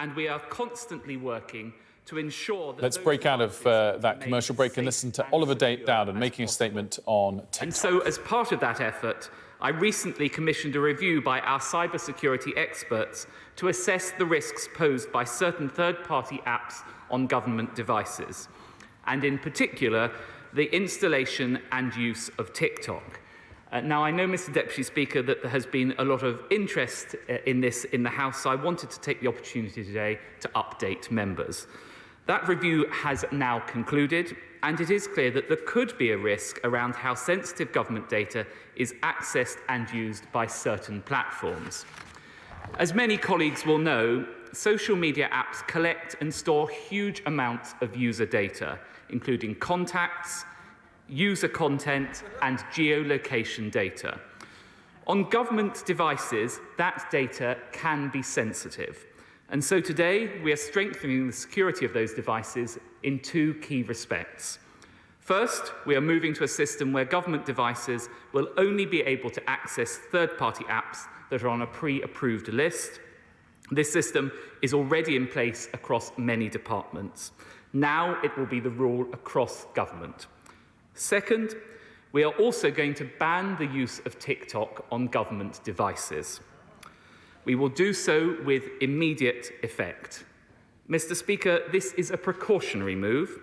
and we are constantly working to ensure that... Let's break out of that commercial break and listen to Oliver Dowden making a statement on TikTok. And so, as part of that effort, I recently commissioned a review by our cybersecurity experts to assess the risks posed by certain third-party apps on government devices, and in particular, the installation and use of TikTok. Now, I know, Mr. Deputy Speaker, that there has been a lot of interest in this in the House, so I wanted to take the opportunity today to update members. That review has now concluded, and it is clear that there could be a risk around how sensitive government data is accessed and used by certain platforms. As many colleagues will know, social media apps collect and store huge amounts of user data, including contacts, user content and geolocation data. On government devices, that data can be sensitive. And so today, we are strengthening the security of those devices in two key respects. First, we are moving to a system where government devices will only be able to access third-party apps that are on a pre-approved list. This system is already in place across many departments. Now it will be the rule across government. Second, we are also going to ban the use of TikTok on government devices. We will do so with immediate effect. Mr. Speaker, this is a precautionary move.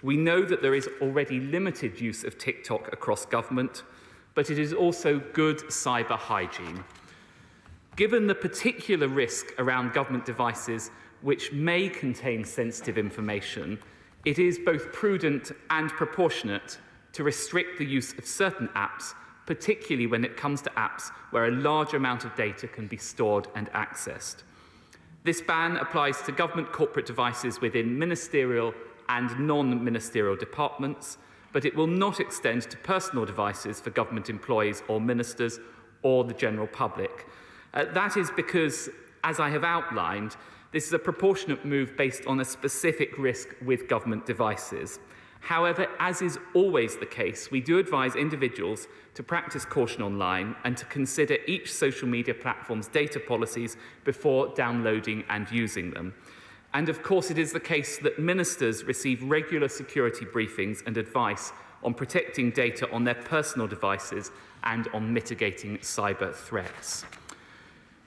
We know that there is already limited use of TikTok across government, but it is also good cyber hygiene. Given the particular risk around government devices which may contain sensitive information, it is both prudent and proportionate to restrict the use of certain apps, particularly when it comes to apps where a large amount of data can be stored and accessed. This ban applies to government corporate devices within ministerial and non-ministerial departments, but it will not extend to personal devices for government employees or ministers or the general public. That is because, as I have outlined, this is a proportionate move based on a specific risk with government devices. However, as is always the case, we do advise individuals to practice caution online and to consider each social media platform's data policies before downloading and using them. And of course, it is the case that ministers receive regular security briefings and advice on protecting data on their personal devices and on mitigating cyber threats.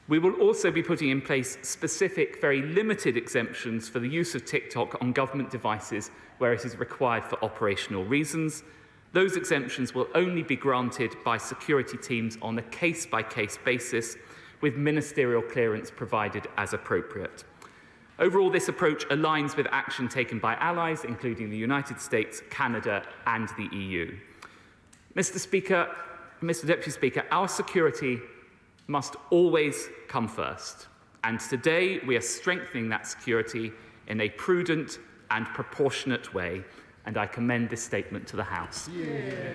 We will also be putting in place specific, very limited exemptions for the use of TikTok on government devices where it is required for operational reasons. Those exemptions will only be granted by security teams on a case-by-case basis, with ministerial clearance provided as appropriate. Overall, this approach aligns with action taken by allies, including the United States, Canada, and the EU. Mr. Deputy Speaker, our security must always come first. And today we are strengthening that security in a prudent and proportionate way. And I commend this statement to the House. Yeah.